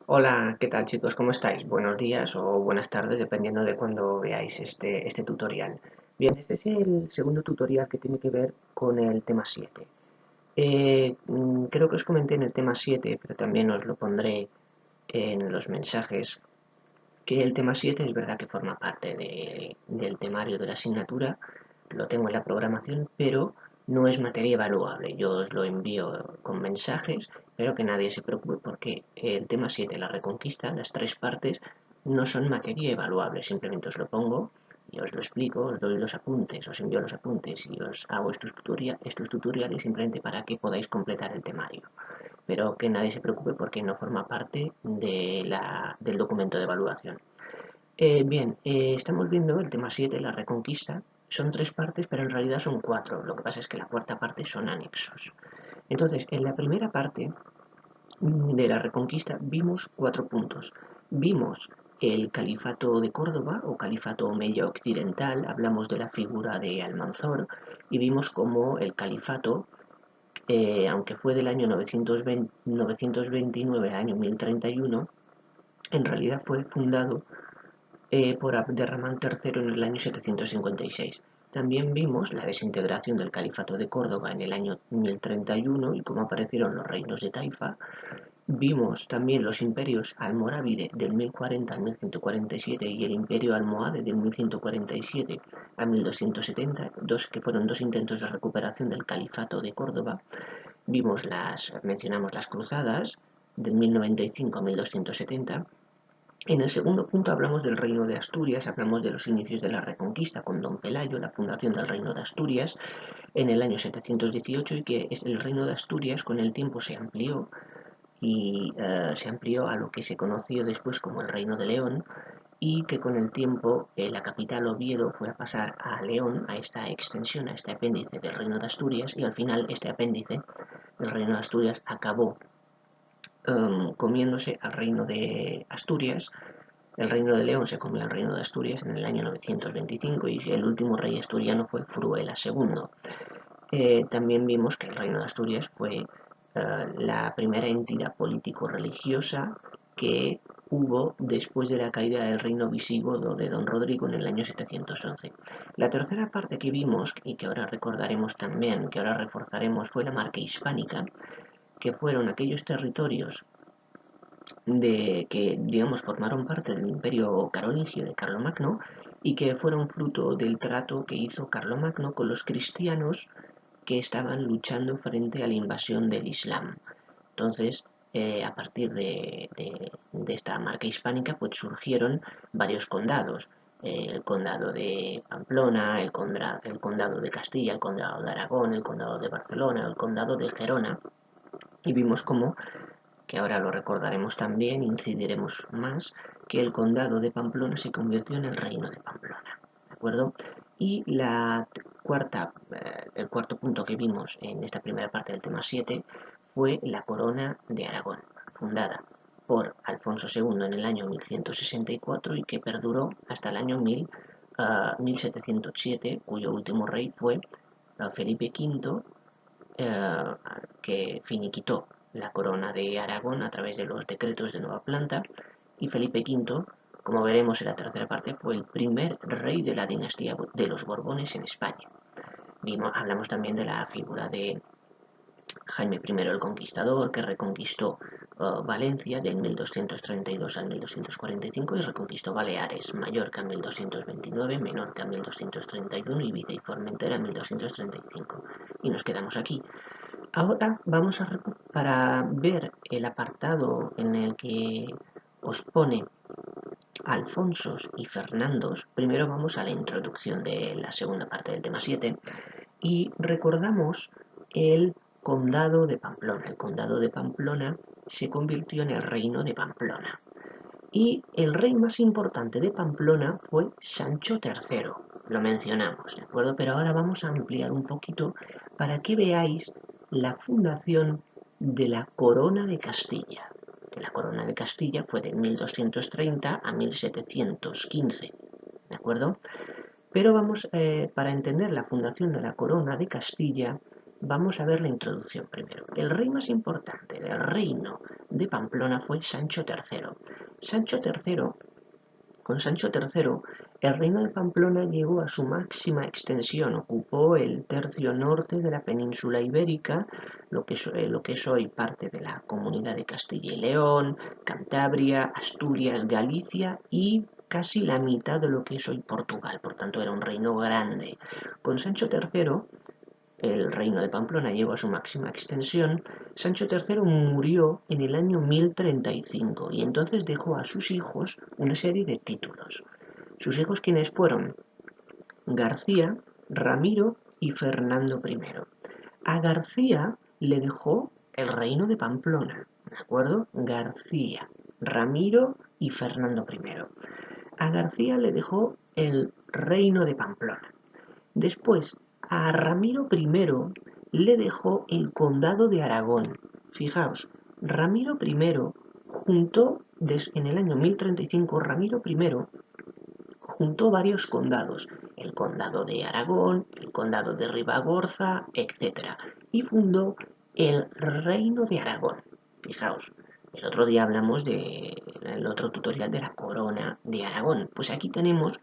Hola, ¿qué tal chicos? ¿Cómo estáis? Buenos días o buenas tardes, dependiendo de cuando veáis este tutorial. Bien, este es el segundo tutorial que tiene que ver con el tema 7. Creo que os comenté en el tema 7, pero también os lo pondré en los mensajes, que el tema 7 es verdad que forma parte del temario de la asignatura, lo tengo en la programación, pero no es materia evaluable. Yo os lo envío con mensajes, pero que nadie se preocupe porque el tema 7, la reconquista, las tres partes, no son materia evaluable. Simplemente os lo pongo y os lo explico, os doy los apuntes, os envío los apuntes y os hago estos tutoriales simplemente para que podáis completar el temario. Pero que nadie se preocupe porque no forma parte del documento de evaluación. Estamos viendo el tema 7, la reconquista. Son tres partes, pero en realidad son cuatro. Lo que pasa es que la cuarta parte son anexos. Entonces, en la primera parte de la reconquista vimos cuatro puntos. Vimos el califato de Córdoba o califato omeya occidental, hablamos de la figura de Almanzor y vimos cómo el califato, aunque fue del año 929 al año 1031, en realidad fue fundado por Abderramán III en el año 756. También vimos la desintegración del califato de Córdoba en el año 1031 y cómo aparecieron los reinos de Taifa. Vimos también los imperios almorávide del 1040 al 1147 y el imperio almohade del 1147 a 1270, que fueron dos intentos de recuperación del califato de Córdoba. Mencionamos las cruzadas del 1095 a 1270. En el segundo punto hablamos del reino de Asturias, hablamos de los inicios de la Reconquista con Don Pelayo, la fundación del reino de Asturias en el año 718 y que el reino de Asturias con el tiempo se amplió y se amplió a lo que se conoció después como el reino de León y que con el tiempo la capital Oviedo fue a pasar a León, a esta extensión, a este apéndice del reino de Asturias y al final este apéndice, el reino de Asturias, acabó comiéndose al reino de Asturias. El reino de León se comió al reino de Asturias en el año 925 y el último rey asturiano fue Fruela II. También vimos que el reino de Asturias fue la primera entidad político-religiosa que hubo después de la caída del reino visigodo de Don Rodrigo en el año 711. La tercera parte que vimos y que ahora recordaremos también, que ahora reforzaremos, fue la marca hispánica, que fueron aquellos territorios que, digamos, formaron parte del imperio carolingio de Carlomagno y que fueron fruto del trato que hizo Carlomagno con los cristianos que estaban luchando frente a la invasión del Islam. Entonces, a partir de esta marca hispánica, pues surgieron varios condados. El condado de Pamplona, el condado de Castilla, el condado de Aragón, el condado de Barcelona, el condado de Gerona. Y vimos cómo, que ahora lo recordaremos también, incidiremos más, que el condado de Pamplona se convirtió en el reino de Pamplona, ¿de acuerdo? Y el cuarto punto que vimos en esta primera parte del tema 7 fue la corona de Aragón, fundada por Alfonso II en el año 1164 y que perduró hasta el año 1707, cuyo último rey fue Felipe V, eh, que finiquitó la corona de Aragón a través de los decretos de Nueva Planta, y Felipe V, como veremos en la tercera parte, fue el primer rey de la dinastía de los Borbones en España. Hablamos también de la figura de Jaime I el Conquistador, que reconquistó Valencia del 1232 al 1245 y reconquistó Baleares, Mallorca en 1229, Menorca en 1231, Ibiza y Formentera en 1235. Y nos quedamos aquí. Ahora vamos para ver el apartado en el que os pone Alfonsos y Fernandos. Primero vamos a la introducción de la segunda parte del tema 7 y recordamos el condado de Pamplona. El condado de Pamplona se convirtió en el reino de Pamplona. Y el rey más importante de Pamplona fue Sancho III. Lo mencionamos, ¿de acuerdo? Pero ahora vamos a ampliar un poquito para que veáis la fundación de la Corona de Castilla. Que la Corona de Castilla fue de 1230 a 1715, ¿de acuerdo? Pero para entender la fundación de la Corona de Castilla, vamos a ver la introducción primero. El rey más importante del reino de Pamplona fue Sancho III. Con Sancho III, el reino de Pamplona llegó a su máxima extensión, ocupó el tercio norte de la península ibérica, lo que es hoy parte de la Comunidad de Castilla y León, Cantabria, Asturias, Galicia y casi la mitad de lo que es hoy Portugal. Por tanto, era un reino grande. Con Sancho III, el reino de Pamplona llegó a su máxima extensión. Sancho III murió en el año 1035 y entonces dejó a sus hijos una serie de títulos. Sus hijos, ¿quiénes fueron? García, Ramiro y Fernando I. A García le dejó el reino de Pamplona, ¿de acuerdo? García, Ramiro y Fernando I. A García le dejó el reino de Pamplona. Después, a Ramiro I le dejó el condado de Aragón. Fijaos, Ramiro I juntó, en el año 1035, Ramiro I juntó varios condados, el condado de Aragón, el condado de Ribagorza, etc. Y fundó el reino de Aragón. Fijaos, el otro día hablamos el otro tutorial de la corona de Aragón. Pues aquí tenemos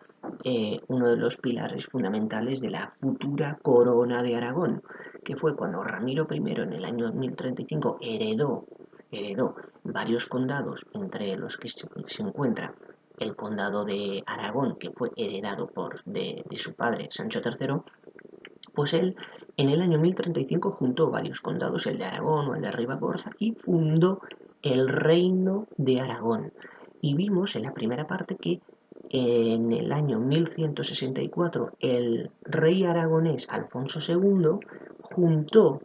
uno de los pilares fundamentales de la futura corona de Aragón, que fue cuando Ramiro I en el año 1035 heredó varios condados, entre los que se encuentra el condado de Aragón, que fue heredado de su padre Sancho III. Pues él en el año 1035 juntó varios condados, el de Aragón o el de Ribagorza, y fundó el reino de Aragón. Y vimos en la primera parte que en el año 1164 el rey aragonés Alfonso II juntó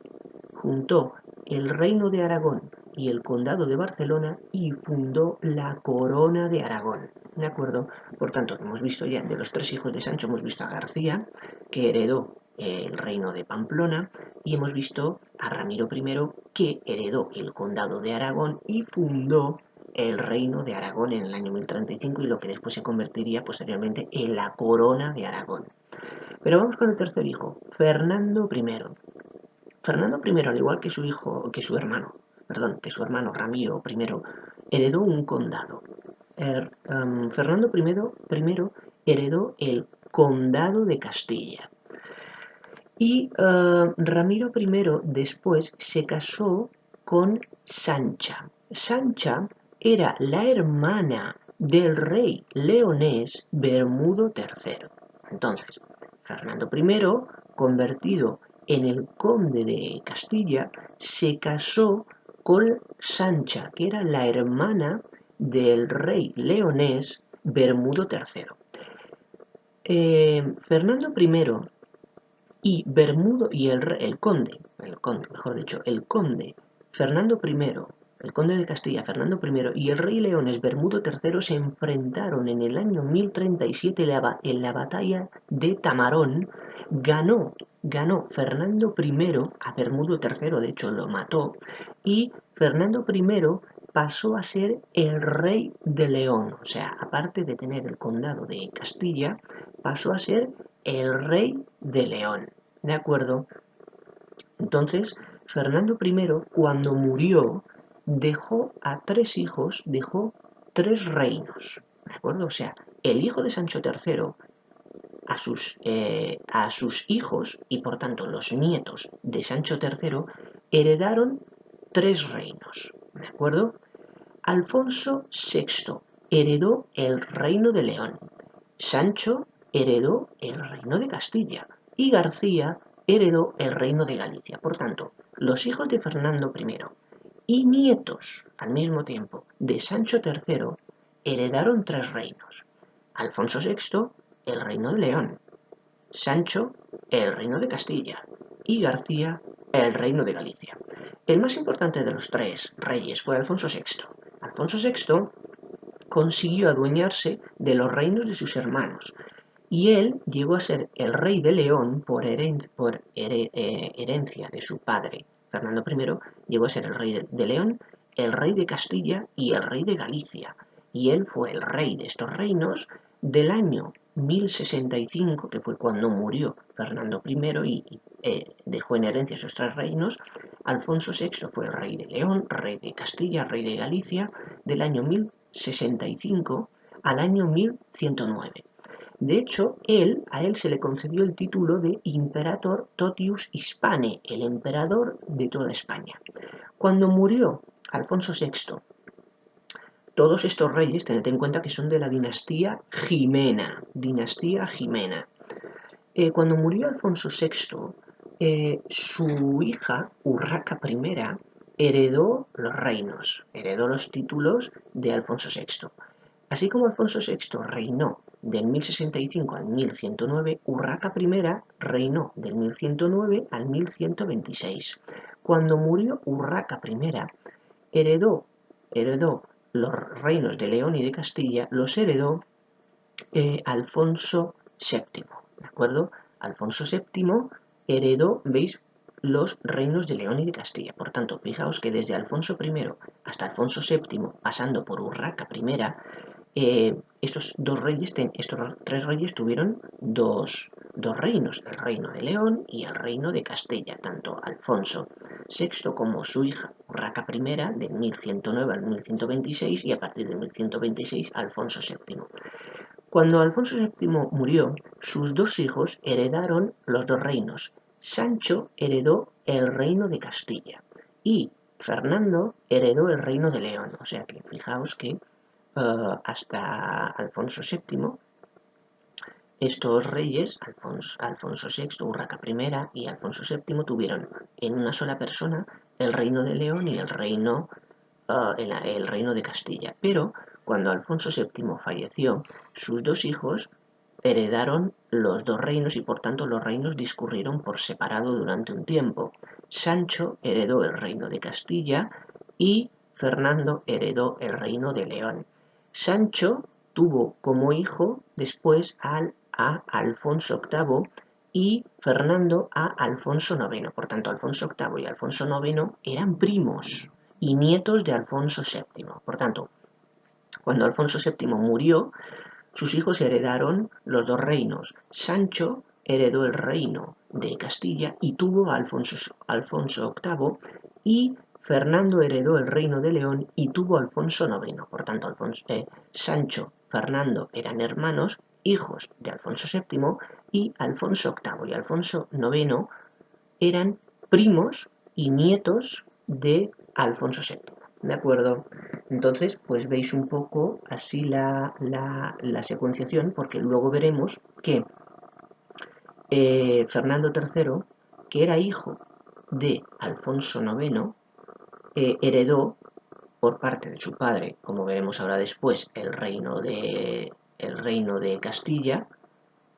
el reino de Aragón y el condado de Barcelona y fundó la corona de Aragón. ¿De acuerdo? Por tanto, hemos visto ya de los tres hijos de Sancho, hemos visto a García, que heredó el reino de Pamplona, y hemos visto a Ramiro I, que heredó el condado de Aragón y fundó el reino de Aragón en el año 1035 y lo que después se convertiría posteriormente en la corona de Aragón. Pero vamos con el tercer hijo, Fernando I. Fernando I, al igual que su hermano Ramiro I, heredó un condado. Fernando I heredó el condado de Castilla. Y Ramiro I después se casó con Sancha. Sancha era la hermana del rey leonés Bermudo III. Entonces, Fernando I, convertido en el conde de Castilla, se casó con Sancha, que era la hermana del rey leonés Bermudo III. Fernando I y Bermudo y el conde, el conde Fernando I, el conde de Castilla, Fernando I y el rey leonés Bermudo III se enfrentaron en el año 1037 en la batalla de Tamarón. Ganó Fernando I a Bermudo III, de hecho lo mató, y Fernando I pasó a ser el rey de León, o sea, aparte de tener el condado de Castilla, pasó a ser el rey de León. ¿De acuerdo? Entonces, Fernando I, cuando murió, dejó a tres hijos, dejó tres reinos. ¿De acuerdo? O sea, el hijo de Sancho III a sus hijos y por tanto los nietos de Sancho III heredaron tres reinos. ¿De acuerdo? Alfonso VI heredó el reino de León. Sancho heredó el reino de Castilla y García heredó el reino de Galicia. Por tanto, los hijos de Fernando I y nietos al mismo tiempo de Sancho III heredaron tres reinos. Alfonso VI, el reino de León. Sancho, el reino de Castilla. Y García, el reino de Galicia. El más importante de los tres reyes fue Alfonso VI. Alfonso VI consiguió adueñarse de los reinos de sus hermanos y él llegó a ser el rey de León por herencia de su padre. Fernando I llegó a ser el rey de León, el rey de Castilla y el rey de Galicia. Y él fue el rey de estos reinos del año 1065, que fue cuando murió Fernando I y dejó en herencia esos 3 reinos, Alfonso VI fue el rey de León, rey de Castilla, rey de Galicia, del año 1065 al año 1109. De hecho, a él se le concedió el título de Imperator Totius Hispane, el emperador de toda España. Cuando murió Alfonso VI, todos estos reyes, tened en cuenta que son de la dinastía Jimena. Cuando murió Alfonso VI, su hija Urraca I heredó los reinos, heredó los títulos de Alfonso VI. Así como Alfonso VI reinó del 1065 al 1109, Urraca I reinó del 1109 al 1126. Cuando murió Urraca I, heredó los reinos de León y de Castilla, los heredó Alfonso VII, ¿de acuerdo? Alfonso VII heredó, ¿veis?, los reinos de León y de Castilla. Por tanto, fijaos que desde Alfonso I hasta Alfonso VII, pasando por Urraca I, estos 3 reyes tuvieron dos reinos, el reino de León y el reino de Castilla, tanto Alfonso VI como su hija Urraca I, de 1109 al 1126, y a partir de 1126 Alfonso VII. Cuando Alfonso VII murió, sus 2 hijos heredaron los 2 reinos. Sancho heredó el reino de Castilla y Fernando heredó el reino de León. O sea que fijaos que hasta Alfonso VII, estos reyes, Alfonso VI, Urraca I y Alfonso VII, tuvieron en una sola persona el reino de León y el reino de Castilla. Pero cuando Alfonso VII falleció, sus 2 hijos heredaron los 2 reinos y por tanto los reinos discurrieron por separado durante un tiempo. Sancho heredó el reino de Castilla y Fernando heredó el reino de León. Sancho tuvo como hijo después a Alfonso VIII y Fernando a Alfonso IX. Por tanto, Alfonso VIII y Alfonso IX eran primos y nietos de Alfonso VII. Por tanto, cuando Alfonso VII murió, sus hijos heredaron los 2 reinos. Sancho heredó el reino de Castilla y tuvo a Alfonso VIII, y Fernando heredó el reino de León y tuvo a Alfonso IX. Por tanto, Sancho, Fernando eran hermanos, hijos de Alfonso VII, y Alfonso VIII y Alfonso IX eran primos y nietos de Alfonso VII. ¿De acuerdo? Entonces, pues veis un poco así la secuenciación, porque luego veremos que Fernando III, que era hijo de Alfonso IX, heredó por parte de su padre, como veremos ahora después, el reino de Castilla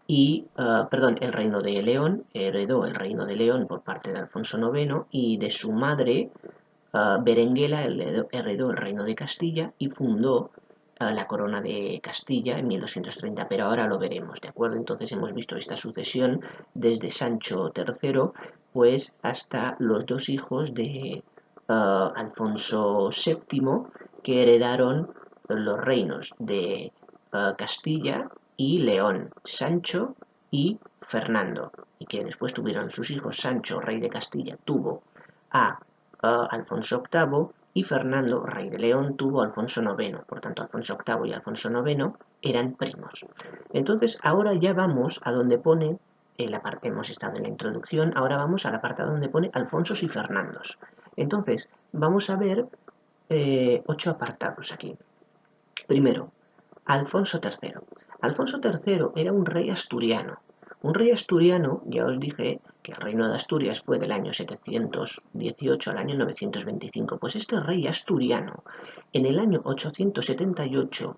y, el reino de León, heredó el reino de León por parte de Alfonso IX, y de su madre, Berenguela, heredó el reino de Castilla y fundó la corona de Castilla en 1230, pero ahora lo veremos, ¿de acuerdo? Entonces hemos visto esta sucesión desde Sancho III, pues hasta los 2 hijos de Alfonso VII, que heredaron los reinos de Castilla y León, Sancho y Fernando, y que después tuvieron sus hijos. Sancho, rey de Castilla, tuvo a Alfonso VIII, y Fernando, rey de León, tuvo a Alfonso IX. Por tanto, Alfonso VIII y Alfonso IX eran primos. Entonces, ahora ya vamos a donde pone, hemos estado en la introducción, ahora vamos a la parte donde pone Alfonsos y Fernandos. Entonces, vamos a ver 8 apartados aquí. Primero, Alfonso III. Alfonso III era un rey asturiano. Un rey asturiano, ya os dije que el reino de Asturias fue del año 718 al año 925. Pues este rey asturiano, en el año 878,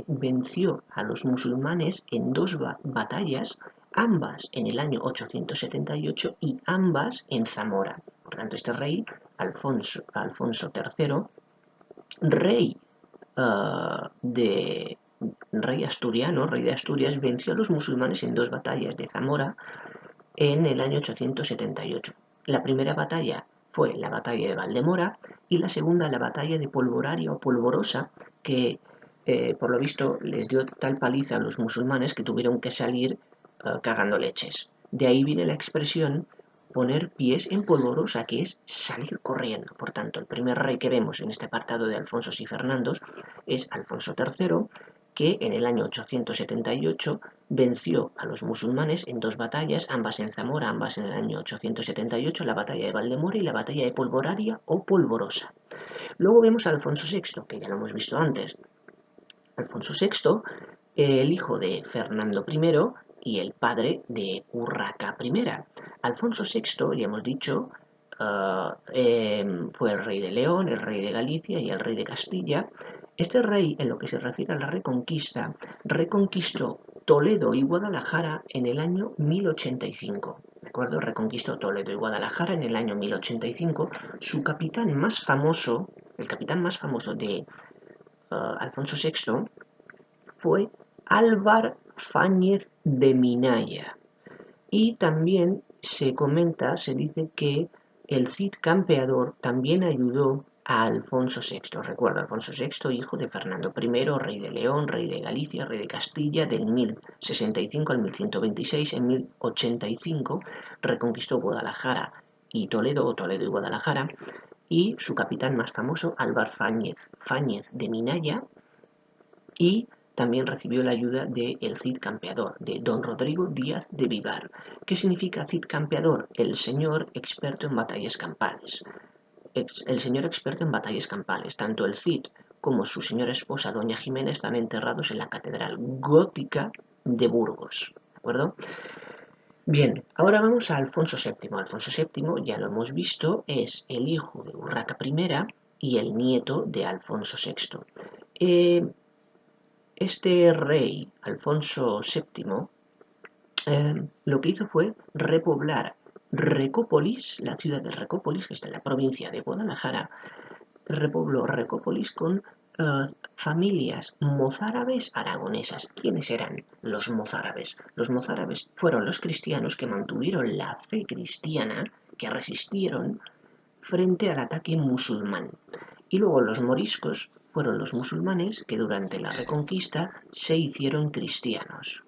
venció a los musulmanes en 2 batallas, ambas en el año 878 y ambas en Zamora. Por tanto, este rey, Alfonso III, rey rey asturiano, rey de Asturias, venció a los musulmanes en 2 batallas de Zamora en el año 878. La primera batalla fue la batalla de Valdemora y la segunda la batalla de Polvoraria o Polvorosa, que por lo visto, les dio tal paliza a los musulmanes que tuvieron que salir cagando leches. De ahí viene la expresión poner pies en polvorosa, que es salir corriendo. Por tanto, el primer rey que vemos en este apartado de Alfonsos y Fernandos es Alfonso III, que en el año 878 venció a los musulmanes en dos batallas, ambas en Zamora, ambas en el año 878, la batalla de Valdemoro y la batalla de Polvoraria o Polvorosa. Luego vemos a Alfonso VI, que ya lo hemos visto antes. Alfonso VI, el hijo de Fernando I y el padre de Urraca I. Alfonso VI, ya hemos dicho, fue el rey de León, el rey de Galicia y el rey de Castilla. Este rey, en lo que se refiere a la reconquista, reconquistó Toledo y Guadalajara en el año 1085. ¿De acuerdo? Reconquistó Toledo y Guadalajara en el año 1085. Su capitán más famoso, el capitán más famoso de Alfonso VI, fue Álvar Fáñez de Minaya. Y también se comenta, se dice que el Cid Campeador también ayudó a Alfonso VI. Recuerda, Alfonso VI, hijo de Fernando I, rey de León, rey de Galicia, rey de Castilla, del 1065 al 1126. En 1085 reconquistó Guadalajara y Toledo, o Toledo y Guadalajara, y su capitán más famoso, Álvar Fáñez de Minaya, y también recibió la ayuda de el Cid Campeador, de don Rodrigo Díaz de Vivar. ¿Qué significa Cid Campeador? El señor experto en batallas campales. El señor experto en batallas campales. Tanto el Cid como su señora esposa, doña Jimena, están enterrados en la Catedral Gótica de Burgos. ¿De acuerdo? Bien, ahora vamos a Alfonso VII. Alfonso VII, ya lo hemos visto, es el hijo de Urraca I y el nieto de Alfonso VI. Este rey, Alfonso VII, lo que hizo fue repoblar Recópolis, la ciudad de Recópolis, que está en la provincia de Guadalajara, repobló Recópolis con familias mozárabes aragonesas. ¿Quiénes eran los mozárabes? Los mozárabes fueron los cristianos que mantuvieron la fe cristiana, que resistieron frente al ataque musulmán. Y luego los moriscos fueron los musulmanes que durante la Reconquista se hicieron cristianos.